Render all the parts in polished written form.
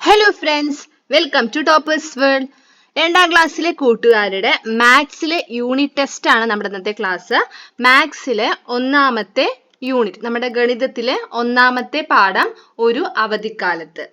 Hello friends, welcome to toppers world. 2ാം ക്ലാസ്സിലെ കൂട്ടുകാരുടെ മാത്സിലെ യൂണിറ്റ് ടെസ്റ്റ് ആണ് നമ്മുടെ ഇന്നത്തെ ക്ലാസ്. മാത്സിലെ 1ാമത്തെ യൂണിറ്റ്, നമ്മുടെ ഗണിതത്തിലെ 1ാമത്തെ പാഠം ഒരു അവധിക്കാലത്ത്.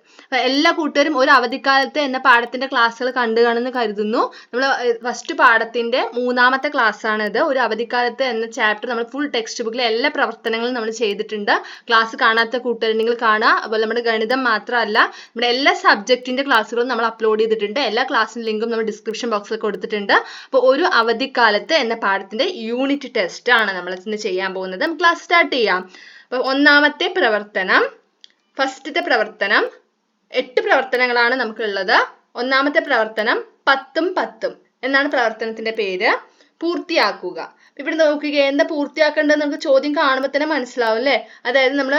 എല്ലാ കൂട്ടുകാരും ഒരു അവധിക്കാലത്ത് എന്ന പാഠത്തിന്റെ ക്ലാസ്സുകൾ കണ്ടു കാണുമെന്ന് കരുതുന്നു. നമ്മൾ ഫസ്റ്റ് പാഠത്തിന്റെ 3ാമത്തെ ക്ലാസ് ആണ് ഇത്. ഒരു അവധിക്കാലത്ത് എന്ന ചാപ്റ്റർ നമ്മൾ ഫുൾ ടെക്സ്റ്റ് ബുക്കിലെ എല്ലാ പ്രവർത്തനങ്ങളും നമ്മൾ ചെയ്തിട്ടുണ്ട്. ക്ലാസ് കാണാത്ത കൂട്ടുകാരുണ്ടെങ്കിൽ കാണുക. അതുപോലെ നമ്മുടെ ഗണിതം മാത്രമല്ല, നമ്മുടെ എല്ലാ സബ്ജക്റ്റിന്റെ ക്ലാസ്സുകളും നമ്മൾ അപ്ലോഡ് ചെയ്തിട്ടുണ്ട്. എല്ലാ ക്ലാസ്സിന്റെ ലിങ്കും നമ്മൾ ഡിസ്ക്രിപ്ഷൻ ബോക്സിൽ കൊടുത്തിട്ടുണ്ട്. അപ്പോൾ ഒരു അവധിക്കാലത്ത് എന്ന പാഠത്തിന്റെ യൂണിറ്റ് ടെസ്റ്റ് ആണ് നമ്മൾ ഇന്ന് ചെയ്യാൻ പോകുന്നത്. നമുക്ക് ക്ലാസ് സ്റ്റാർട്ട് ചെയ്യാം. അപ്പോൾ 1ാമത്തെ പ്രവർത്തനം, ഫസ്റ്റത്തെ പ്രവർത്തനം, 8 പ്രവർത്തനങ്ങളാണ് നമുക്കുള്ളത്. 1ാമത്തെ പ്രവർത്തനം 10ഉം 10ഉം എന്നാണ് പ്രവർത്തനത്തിന്റെ പേര്. പൂർത്തിയാക്കുക. ഇവിടെ നോക്കുക, എന്താ പൂർത്തിയാക്കേണ്ടത് നമുക്ക് ചോദ്യം കാണുമ്പോൾ തന്നെ മനസ്സിലാവും അല്ലേ. അതായത് നമ്മൾ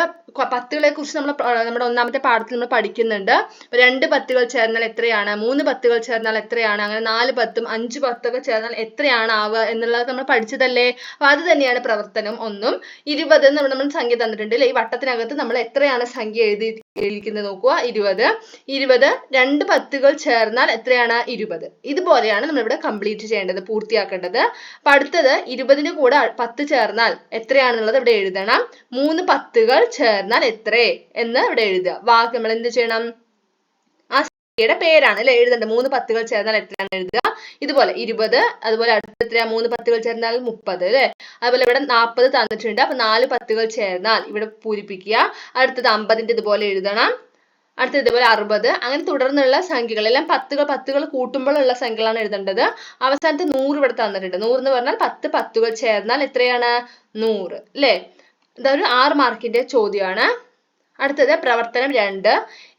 പത്തുകളെ കുറിച്ച് നമ്മുടെ 1ാമത്തെ പാഠത്തിൽ നമ്മൾ പഠിക്കുന്നുണ്ട്. 2 10കൾ ചേർന്നാൽ എത്രയാണ്, 3 10കൾ ചേർന്നാൽ എത്രയാണ്, അങ്ങനെ 4 10ഉം 5 10ഒക്കെ ചേർന്നാൽ എത്രയാണ് ആവുക എന്നുള്ളത് നമ്മൾ പഠിച്ചതല്ലേ. അപ്പൊ അത് തന്നെയാണ് പ്രവർത്തനം 1ഉം. 20 നമ്മൾ സംഖ്യ തന്നിട്ടുണ്ട് അല്ലെ. ഈ വട്ടത്തിനകത്ത് നമ്മൾ എത്രയാണ് സംഖ്യ എഴുതിയിരിക്കുന്നത് നോക്കുക. 20 2 10കൾ ചേർന്നാൽ എത്രയാണ്, 20. ഇതുപോലെയാണ് നമ്മൾ ഇവിടെ കംപ്ലീറ്റ് ചെയ്യേണ്ടത്, പൂർത്തിയാക്കേണ്ടത്. അപ്പൊ അടുത്തത് 20ന് കൂടെ 10 ചേർന്നാൽ എത്രയാണെന്നുള്ളത് ഇവിടെ എഴുതണം. 3 10കൾ ചേർന്നാൽ എത്ര എന്ന് ഇവിടെ എഴുതുക. വാക്ക് നമ്മൾ എന്ത് ചെയ്യണം, ആ സംഖ്യയുടെ പേരാണ് അല്ലെ എഴുതേണ്ടത്. 3 10കൾ ചേർന്നാൽ എത്രയാണ് എഴുതുക. ഇതുപോലെ 20, അതുപോലെ അടുത്ത എത്രയാ, 3 10കൾ ചേർന്നാൽ 30 അല്ലെ. അതുപോലെ ഇവിടെ 40 തന്നിട്ടുണ്ട്. അപ്പൊ 4 10കൾ ചേർന്നാൽ ഇവിടെ പൂരിപ്പിക്കുക. അടുത്തത് 50ന്റെ ഇതുപോലെ എഴുതണം. അടുത്തത് ഇതുപോലെ 60, അങ്ങനെ തുടർന്നുള്ള സംഖ്യകൾ എല്ലാം 10കൾ കൂട്ടുമ്പോഴുള്ള സംഖ്യകളാണ് എഴുതേണ്ടത്. അവസാനത്തെ 100 ഇവിടെ തന്നിട്ടുണ്ട്. 100 എന്ന് പറഞ്ഞാൽ 10 10കൾ ചേർന്നാൽ എത്രയാണ്, 100 അല്ലെ. ഇതൊരു 6 മാർക്കിന്റെ ചോദ്യമാണ്. അടുത്തത് പ്രവർത്തനം 2,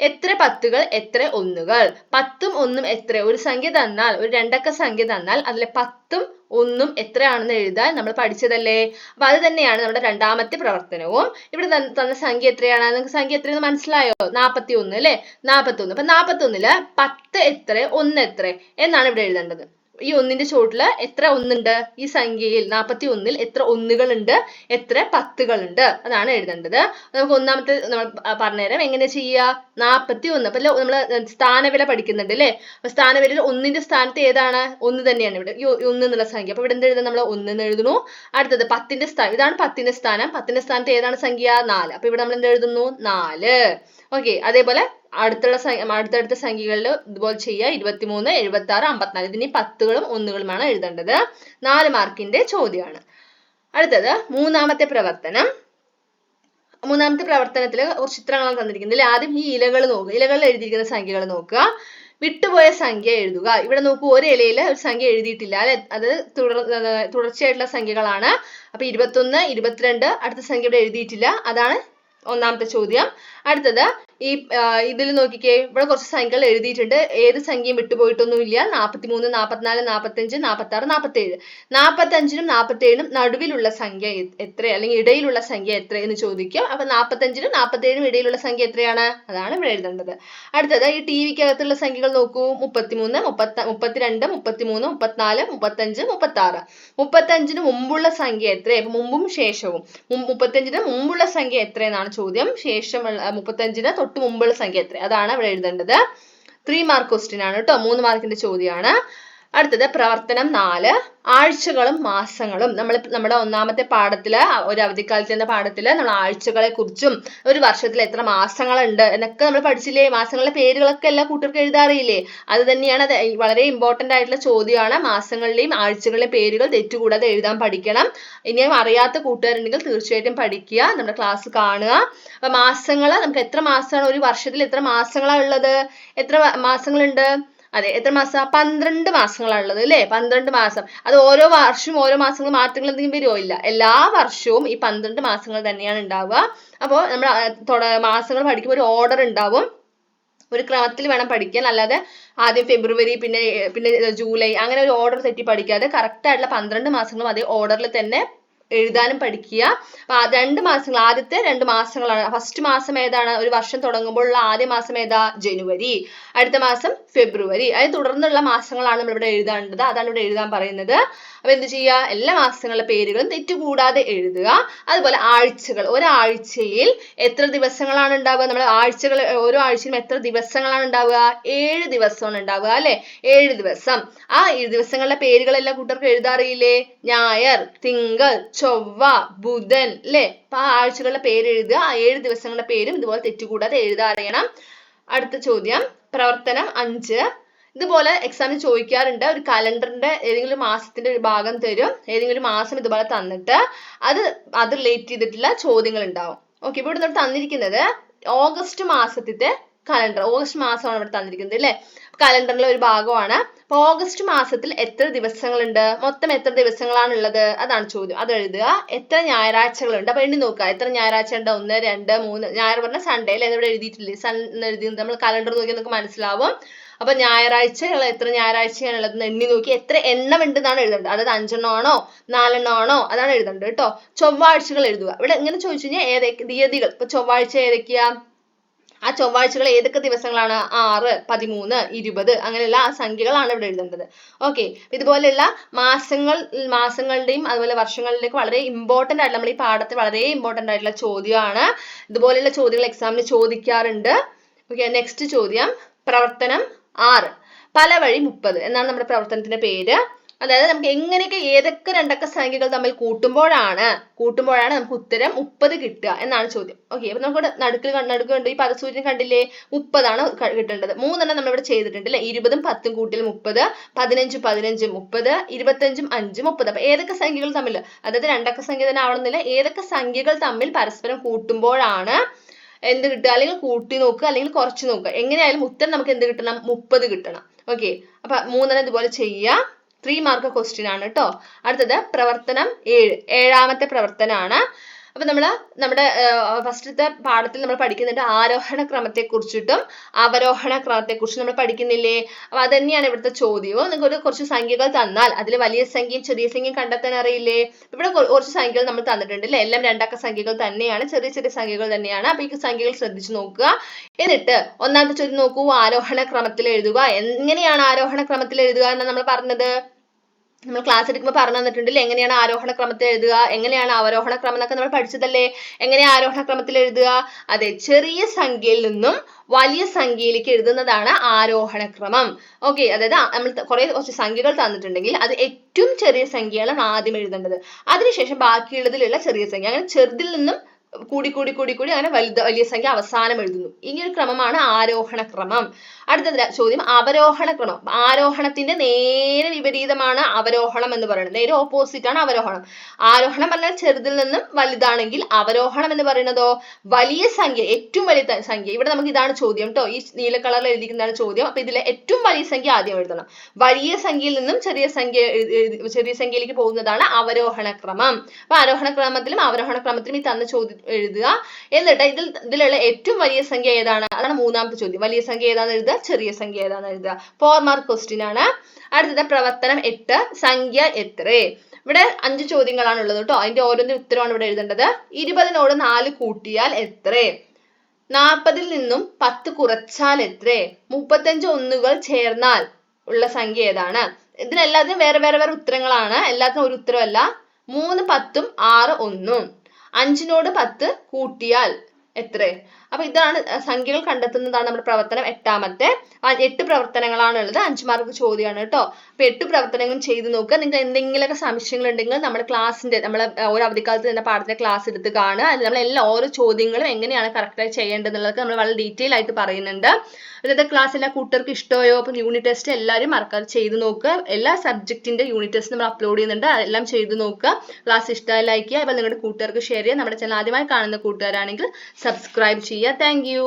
എത്ര 10കൾ എത്ര 1കൾ. 10ഉം 1ഉം എത്ര, ഒരു സംഖ്യ തന്നാൽ, ഒരു 2 അക്ക സംഖ്യ തന്നാൽ അതിലെ 10ഉം 1ഉം എത്രയാണെന്ന് എഴുതാൻ നമ്മൾ പഠിച്ചതല്ലേ. അപ്പൊ അത് തന്നെയാണ് നമ്മുടെ 2ാമത്തെ പ്രവർത്തനവും. ഇവിടെ തന്ന സംഖ്യ എത്രയാണ്, നിങ്ങൾക്ക് സംഖ്യ എത്രയെന്ന് മനസ്സിലായോ, 41 അല്ലെ. 41. അപ്പൊ 41ല് 10 എത്ര 1 എത്ര എന്നാണ് ഇവിടെ എഴുതേണ്ടത്. ഈ 1ന്റെ ചോട്ടില് എത്ര 1 ഉണ്ട്, ഈ സംഖ്യയിൽ 41ൽ എത്ര 1കൾ ഉണ്ട്, എത്ര 10കൾ ഉണ്ട്, അതാണ് എഴുതേണ്ടത്. നമുക്ക് 1ാമത്തെ നമ്മൾ പറഞ്ഞുതരാം എങ്ങനെ ചെയ്യുക. 41, അപ്പൊ നമ്മള് സ്ഥാനവില പഠിക്കുന്നുണ്ട് അല്ലെ. അപ്പൊ സ്ഥാനവിലയിൽ 1ന്റെ സ്ഥാനത്ത് ഏതാണ്, 1 തന്നെയാണ് ഇവിടെ 1 എന്നുള്ള സംഖ്യ. അപ്പൊ ഇവിടെ എന്ത് എഴുതുന്നു, നമ്മൾ 1 എന്ന് എഴുതുന്നു. അടുത്തത് 10ന്റെ സ്ഥാനം, ഇതാണ് 10ന്റെ സ്ഥാനം. 10ന്റെ സ്ഥാനത്ത് ഏതാണ് സംഖ്യ, 4. അപ്പൊ ഇവിടെ നമ്മൾ എന്ത് എഴുതുന്നു, 4. ഓക്കെ. അതേപോലെ അടുത്തടുത്ത സംഖ്യകളിൽ ഇതുപോലെ ചെയ്യുക. 23, 76, 54. ഇതിന് 10കളും 1കളുമാണ് എഴുതേണ്ടത്. 4 മാർക്കിന്റെ ചോദ്യമാണ്. അടുത്തത് 3ാമത്തെ പ്രവർത്തനം. 3ാമത്തെ പ്രവർത്തനത്തിൽ കുറച്ച് ചിത്രങ്ങളാണ് തന്നിരിക്കുന്നത്. ആദ്യം ഈ ഇലകൾ നോക്കുക. ഇലകളിൽ എഴുതിയിരിക്കുന്ന സംഖ്യകൾ നോക്കുക. വിട്ടുപോയ സംഖ്യ എഴുതുക. ഇവിടെ നോക്കൂ, ഒരു ഇലയിൽ ഒരു സംഖ്യ എഴുതിയിട്ടില്ല അല്ലെ. അത് തുടർച്ചയായിട്ടുള്ള സംഖ്യകളാണ്. അപ്പൊ 21, 22, അടുത്ത സംഖ്യ ഇവിടെ എഴുതിയിട്ടില്ല. അതാണ് 1ാമത്തെ ചോദ്യം. അടുത്തത് ഇതിൽ നോക്കിക്കേ, ഇവിടെ കുറച്ച് സംഖ്യകൾ എഴുതിയിട്ടുണ്ട്. ഏത് സംഖ്യയും വിട്ടുപോയിട്ടൊന്നുമില്ല. 43, 44, 45, 46, 47. 45നും 47നും നടുവിലുള്ള സംഖ്യ എത്ര, അല്ലെങ്കിൽ ഇടയിലുള്ള സംഖ്യ എത്ര എന്ന് ചോദിക്കും. അപ്പൊ 45നും 47നും ഇടയിലുള്ള സംഖ്യ എത്രയാണ്, അതാണ് ഇവിടെ എഴുതേണ്ടത്. അടുത്തത് ഈ ടിവിക്ക് അകത്തുള്ള സംഖ്യകൾ നോക്കൂ. 33, 32, 33, 34, 35, 36. 35ന് മുമ്പുള്ള സംഖ്യ എത്ര, അപ്പൊ മുമ്പും ശേഷവും. 35ന് മുമ്പുള്ള സംഖ്യ എത്ര എന്നാണ് ചോദ്യം. ശേഷമുള്ള 35ന് തൊട്ട് മുമ്പുള്ള സംഖ്യ എത്ര, അതാണ് ഇവിടെ എഴുതേണ്ടത്. 3 മാർക്ക് ക്വസ്റ്റ്യൻ ആണ് കേട്ടോ, 3 മാർക്കിന്റെ ചോദ്യമാണ്. അടുത്തത് പ്രവർത്തനം 4, ആഴ്ചകളും മാസങ്ങളും. നമ്മുടെ 1ാമത്തെ പാഠത്തില്, ഒരു അവധിക്കാലത്ത് എന്ന പാഠത്തില് നമ്മൾ ആഴ്ചകളെ കുറിച്ചും ഒരു വർഷത്തിൽ എത്ര മാസങ്ങളുണ്ട് എന്നൊക്കെ നമ്മൾ പഠിച്ചില്ലേ. മാസങ്ങളുടെ പേരുകളൊക്കെ എല്ലാ കൂട്ടർക്കും എഴുതാറിയില്ലേ. അത് തന്നെയാണ്, വളരെ ഇമ്പോർട്ടന്റ് ആയിട്ടുള്ള ചോദ്യമാണ്. മാസങ്ങളുടെയും ആഴ്ചകളുടെയും പേരുകൾ തെറ്റുകൂടാതെ എഴുതാൻ പഠിക്കണം. ഇനിയും അറിയാത്ത കൂട്ടുകാരുണ്ടെങ്കിൽ തീർച്ചയായിട്ടും പഠിക്കുക, നമ്മുടെ ക്ലാസ് കാണുക. അപ്പൊ മാസങ്ങൾ, നമുക്ക് എത്ര മാസമാണ്, ഒരു വർഷത്തിൽ എത്ര മാസങ്ങളാണ് ഉള്ളത്, എത്ര മാസങ്ങളുണ്ട്, അതെ എത്ര മാസം, 12 മാസങ്ങളാണ് ഉള്ളത് അല്ലെ. 12 മാസം. അത് ഓരോ വർഷവും ഓരോ മാസങ്ങൾ മാറ്റങ്ങൾ എന്തെങ്കിലും വരുമോ, ഇല്ല. എല്ലാ വർഷവും ഈ 12 മാസങ്ങൾ തന്നെയാണ് ഉണ്ടാവുക. അപ്പോൾ നമ്മൾ മാസങ്ങൾ പഠിക്കുമ്പോൾ ഒരു ഓർഡർ ഉണ്ടാവും, ഒരു ക്രമത്തിൽ വേണം പഠിക്കാൻ. അല്ലാതെ ആദ്യം ഫെബ്രുവരി, പിന്നെ ജൂലൈ, അങ്ങനെ ഒരു ഓർഡർ തെറ്റി പഠിക്കാതെ കറക്റ്റ് ആയിട്ടുള്ള 12 മാസങ്ങളും അതേ ഓർഡറിൽ തന്നെ എഴുതാനും പഠിക്കുക. അപ്പൊ 2 മാസങ്ങൾ, ആദ്യത്തെ 2 മാസങ്ങളാണ്. ഫസ്റ്റ് മാസം ഏതാണ്? ഒരു വർഷം തുടങ്ങുമ്പോഴുള്ള ആദ്യ മാസം ഏതാ? ജനുവരി. അടുത്ത മാസം ഫെബ്രുവരി. അതിന് തുടർന്നുള്ള മാസങ്ങളാണ് നമ്മൾ ഇവിടെ എഴുതേണ്ടത്. അതാണ് ഇവിടെ എഴുതാൻ പറയുന്നത്. അപ്പൊ എന്ത് ചെയ്യുക? എല്ലാ മാസങ്ങളുടെ പേരുകളും തെറ്റുകൂടാതെ എഴുതുക. അതുപോലെ ആഴ്ചകൾ, ഒരാഴ്ചയിൽ എത്ര ദിവസങ്ങളാണ് ഉണ്ടാവുക? നമ്മൾ ആഴ്ചകൾ, ഓരോ ആഴ്ചയിലും എത്ര ദിവസങ്ങളാണ് ഉണ്ടാവുക? 7 ദിവസമാണ് ഉണ്ടാവുക അല്ലെ? 7 ദിവസം. ആ 7 ദിവസങ്ങളുടെ പേരുകളെല്ലാം കൂട്ടർക്ക് എഴുതാറിയില്ലേ? ഞായർ, തിങ്കൾ, ചൊവ്വ, ബുധൻ അല്ലെ? അപ്പൊ ആ ആഴ്ചകളുടെ പേര് എഴുതുക. ആ 7 ദിവസങ്ങളുടെ പേരും ഇതുപോലെ തെറ്റുകൂടാതെ എഴുതാൻ അറിയണം. അടുത്ത ചോദ്യം പ്രവർത്തനം 5. ഇതുപോലെ എക്സാമിന് ചോദിക്കാറുണ്ട്. ഒരു കലണ്ടറിന്റെ ഏതെങ്കിലും മാസത്തിന്റെ ഒരു ഭാഗം തരും, ഏതെങ്കിലും മാസം ഇതുപോലെ തന്നിട്ട് അത് റിലേറ്റ് ചെയ്തിട്ടുള്ള ചോദ്യങ്ങൾ ഉണ്ടാവും. ഓക്കെ, ഇപ്പൊ ഇവിടെ തന്നിരിക്കുന്നത് ഓഗസ്റ്റ് മാസത്തിന്റെ കലണ്ടർ, ഓഗസ്റ്റ് മാസമാണ് ഇവിടെ തന്നിരിക്കുന്നത് അല്ലെ? കലണ്ടറിലെ ഒരു ഭാഗമാണ്. അപ്പൊ ഓഗസ്റ്റ് മാസത്തിൽ എത്ര ദിവസങ്ങളുണ്ട്? മൊത്തം എത്ര ദിവസങ്ങളാണ് ഉള്ളത്? അതാണ് ചോദ്യം. അത് എഴുതുക. എത്ര ഞായറാഴ്ചകളുണ്ട്? അപ്പൊ എണ്ണി നോക്കുക. എത്ര ഞായറാഴ്ച ഉണ്ട്? 1, 2, 3. ഞായർ പറഞ്ഞ സൺഡേ അല്ലെ? ഇവിടെ എഴുതിയിട്ടില്ലേ? സൺ എന്ന് എഴുതിയത് നമ്മൾ കലണ്ടർ നോക്കിയാൽ നമുക്ക് മനസ്സിലാവും. അപ്പൊ ഞായറാഴ്ചകൾ എത്ര ഞായറാഴ്ചയാണുള്ളത് എണ്ണി നോക്കി എത്ര എണ്ണം ഉണ്ട് എന്നാണ് എഴുതേണ്ടത്. അതായത് 5 എണ്ണമാണോ 4 എണ്ണമാണോ അതാണ് എഴുതേണ്ടത് കേട്ടോ. ചൊവ്വാഴ്ചകൾ എഴുതുക. ഇവിടെ ഇങ്ങനെ ചോദിച്ചു കഴിഞ്ഞാൽ ഏതൊക്കെ തീയതികൾ, ഇപ്പൊ ചൊവ്വാഴ്ച ഏതൊക്കെയാ? ആ ചൊവ്വാഴ്ചകൾ ഏതൊക്കെ ദിവസങ്ങളാണ്? 6, 13, 20 അങ്ങനെയുള്ള ആ സംഖ്യകളാണ് ഇവിടെ എഴുതേണ്ടത്. ഓക്കെ, ഇതുപോലെയുള്ള മാസങ്ങളുടെയും അതുപോലെ വർഷങ്ങളിലേക്ക് വളരെ ഇമ്പോർട്ടന്റ് ആയിട്ടുള്ള, നമ്മൾ ഈ പാഠത്തിൽ വളരെ ഇമ്പോർട്ടന്റ് ആയിട്ടുള്ള ചോദ്യമാണ്. ഇതുപോലെയുള്ള ചോദ്യങ്ങൾ എക്സാമിന് ചോദിക്കാറുണ്ട്. ഓക്കെ, നെക്സ്റ്റ് ചോദ്യം പ്രവർത്തനം 6. പല വഴി 30 എന്നാണ് നമ്മുടെ പ്രവർത്തനത്തിന്റെ പേര്. അതായത് നമുക്ക് എങ്ങനെയൊക്കെ ഏതൊക്കെ രണ്ടക്ക സംഖ്യകൾ തമ്മിൽ കൂട്ടുമ്പോഴാണ് നമുക്ക് ഉത്തരം 30 കിട്ടുക എന്നാണ് ചോദ്യം. ഓക്കെ, അപ്പൊ നമുക്ക് നടുക്കുണ്ട് ഈ പദസൂര്യൻ കണ്ടില്ലേ? 30 ആണ് കിട്ടേണ്ടത്. 3 എണ്ണം നമ്മൾ ഇവിടെ ചെയ്തിട്ടുണ്ട് അല്ലെ? 20ഉം 10ഉം കൂട്ടിയാൽ 30, 15, 15, 30, 25, 5, 30. അപ്പൊ ഏതൊക്കെ സംഖ്യകൾ തമ്മിൽ, അതായത് രണ്ടക്ക സംഖ്യ തന്നെ ആവണമെന്നില്ല, ഏതൊക്കെ സംഖ്യകൾ തമ്മിൽ പരസ്പരം കൂട്ടുമ്പോഴാണ് എന്ത് കിട്ടുക? അല്ലെങ്കിൽ കൂട്ടി നോക്കുക, അല്ലെങ്കിൽ കുറച്ച് നോക്കുക. എങ്ങനെയായാലും ഉത്തരം നമുക്ക് എന്ത് കിട്ടണം? 30 കിട്ടണം. ഓക്കെ, അപ്പൊ 3 എണ്ണം ഇതുപോലെ ചെയ്യുക. 3 മാർക്ക് ക്വസ്റ്റ്യൻ ആണ് കേട്ടോ. അടുത്തത് പ്രവർത്തനം 7. ഏഴാമത്തെ പ്രവർത്തനമാണ്. അപ്പൊ നമ്മുടെ ഫസ്റ്റത്തെ പാഠത്തിൽ നമ്മൾ പഠിക്കുന്നുണ്ട് ആരോഹണ ക്രമത്തെ കുറിച്ചിട്ടും അവരോഹണ ക്രമത്തെ കുറിച്ചും നമ്മൾ പഠിക്കുന്നില്ലേ? അപ്പൊ അത് തന്നെയാണ് ഇവിടുത്തെ ചോദ്യവും. നിങ്ങൾക്ക് കുറച്ച് സംഖ്യകൾ തന്നാൽ അതിൽ വലിയ സംഖ്യയും ചെറിയ സംഖ്യയും കണ്ടെത്താൻ അറിയില്ലേ? ഇവിടെ കുറച്ച് സംഖ്യകൾ നമ്മൾ തന്നിട്ടുണ്ട് അല്ലെ? എല്ലാം രണ്ടക്ക സംഖ്യകൾ തന്നെയാണ്, ചെറിയ ചെറിയ സംഖ്യകൾ തന്നെയാണ്. അപ്പൊ ഈ സംഖ്യകൾ ശ്രദ്ധിച്ചു നോക്കുക. എന്നിട്ട് ഒന്നാമത്തെ ചോദ്യം നോക്കൂ. ആരോഹണ ക്രമത്തിൽ എഴുതുക. എങ്ങനെയാണ് ആരോഹണ ക്രമത്തിൽ എഴുതുക എന്നാണ് നമ്മൾ പറഞ്ഞത്. നമ്മൾ ക്ലാസ് എടുക്കുമ്പോൾ പറഞ്ഞു തന്നിട്ടുണ്ടല്ലേ എങ്ങനെയാണ് ആരോഹണ ക്രമത്തിൽ എഴുതുക, എങ്ങനെയാണ് അവരോഹണ ക്രമം എന്നൊക്കെ നമ്മൾ പഠിച്ചതല്ലേ? എങ്ങനെയാണ് ആരോഹണ ക്രമത്തിൽ എഴുതുക? അതെ, ചെറിയ സംഖ്യയിൽ നിന്നും വലിയ സംഖ്യയിലേക്ക് എഴുതുന്നതാണ് ആരോഹണ ക്രമം. ഓക്കെ, അതായത് നമ്മൾ കുറച്ച് സംഖ്യകൾ തന്നിട്ടുണ്ടെങ്കിൽ അത് ഏറ്റവും ചെറിയ സംഖ്യയാണ് ആദ്യം എഴുതേണ്ടത്. അതിനുശേഷം ബാക്കിയുള്ളതിലുള്ള ചെറിയ സംഖ്യ, അങ്ങനെ ചെറുതിൽ നിന്നും കൂടി അങ്ങനെ വലിയ സംഖ്യ അവസാനം എഴുതുന്നു. ഈ ഒരു ക്രമമാണ് ആരോഹണ ക്രമം. അടുത്ത ചോദ്യം അവരോഹണ ക്രമം. ആരോഹണത്തിന്റെ നേരെ വിപരീതമാണ് അവരോഹണം എന്ന് പറയുന്നത്. നേരെ ഓപ്പോസിറ്റ് ആണ് അവരോഹണം. ആരോഹണം പറഞ്ഞാൽ ചെറുതിൽ നിന്നും വലുതാണെങ്കിൽ, അവരോഹണം എന്ന് പറയുന്നതോ വലിയ സംഖ്യ, ഏറ്റവും വലിയ സംഖ്യ. ഇവിടെ നമുക്ക് ഇതാണ് ചോദ്യം കേട്ടോ. ഈ നീല കളറിൽ എഴുതിയിരിക്കുന്നതാണ് ചോദ്യം. അപ്പൊ ഇതിലെ ഏറ്റവും വലിയ സംഖ്യ ആദ്യം എഴുതണം. വലിയ സംഖ്യയിൽ നിന്നും ചെറിയ സംഖ്യയിലേക്ക് പോകുന്നതാണ് അവരോഹണ ക്രമം. അപ്പൊ ആരോഹണ ക്രമത്തിലും അവരോഹണ ക്രമത്തിലും ഈ തന്ന ചോദ്യം എഴുതുക. എന്നിട്ട് ഇതിലുള്ള ഏറ്റവും വലിയ സംഖ്യ ഏതാണ്? അതാണ് മൂന്നാമത്തെ ചോദ്യം. വലിയ സംഖ്യ ഏതാണെന്ന് എഴുതുക, ചെറിയ സംഖ്യ ഏതാണെന്ന് എഴുതുക. 4 മാർക്ക് ക്വസ്റ്റ്യൻ ആണ്. അടുത്തത് പ്രവർത്തനം 8. സംഖ്യ എത്ര? ഇവിടെ 5 ചോദ്യങ്ങളാണ് ഉള്ളത് കേട്ടോ. അതിന്റെ ഓരോന്നിന്റെ ഉത്തരമാണ് ഇവിടെ എഴുതേണ്ടത്. 20നോട് 4 കൂട്ടിയാൽ എത്ര? 40ൽ നിന്നും 10 കുറച്ചാൽ എത്ര? 35 ഒന്നുകൾ ചേർന്നാൽ ഉള്ള സംഖ്യ ഏതാണ്? ഇതിനെല്ലാത്തിനും വേറെ വേറെ ഉത്തരങ്ങളാണ്, എല്ലാത്തിനും ഒരു ഉത്തരമല്ല. 3, 10ഉം 6, 1ഉം. 5നോട് 10 കൂട്ടിയാൽ എത്ര? അപ്പൊ ഇതാണ് സംഖ്യകൾ കണ്ടെത്തുന്നതാണ് നമ്മുടെ പ്രവർത്തനം 8. 8 പ്രവർത്തനങ്ങളാണ് ഉള്ളത്. 5 മാർക്ക് ചോദ്യമാണ് കേട്ടോ. അപ്പൊ 8 പ്രവർത്തനങ്ങളും ചെയ്ത് നോക്കുക. നിങ്ങൾക്ക് എന്തെങ്കിലുമൊക്കെ സംശയങ്ങൾ ഉണ്ടെങ്കിൽ നമ്മുടെ ഓരോ അവധിക്കാലത്ത് തന്നെ പാഠത്തിന്റെ ക്ലാസ് എടുത്ത് കാണുക. അതിൽ നമ്മൾ ഓരോ ചോദ്യങ്ങളും എങ്ങനെയാണ് കറക്റ്റായി ചെയ്യേണ്ടതെന്നുള്ളത് നമ്മൾ വളരെ ഡീറ്റെയിൽ ആയിട്ട് പറയുന്നുണ്ട്. ഇന്നത്തെ ക്ലാസ് എല്ലാ കൂട്ടുകാർക്ക് ഇഷ്ടമായോ? അപ്പൊ യൂണിറ്റ് ടെസ്റ്റ് എല്ലാവരും മറക്കാതെ ചെയ്ത് നോക്കുക. എല്ലാ സബ്ജക്റ്റിന്റെ യൂണിറ്റ് ടെസ്റ്റ് നമ്മൾ അപ്ലോഡ് ചെയ്യുന്നുണ്ട്, അതെല്ലാം ചെയ്ത് നോക്കുക. ക്ലാസ് ഇഷ്ടമായി ലൈക്ക് ചെയ്യുക. അപ്പോൾ നിങ്ങളുടെ കൂട്ടുകാർക്ക് ഷെയർ ചെയ്യുക. നമ്മുടെ ചാനൽ ആദ്യമായി കാണുന്ന കൂട്ടുകാരാണെങ്കിൽ സബ്സ്ക്രൈബ് ചെയ്യുക. Thank you.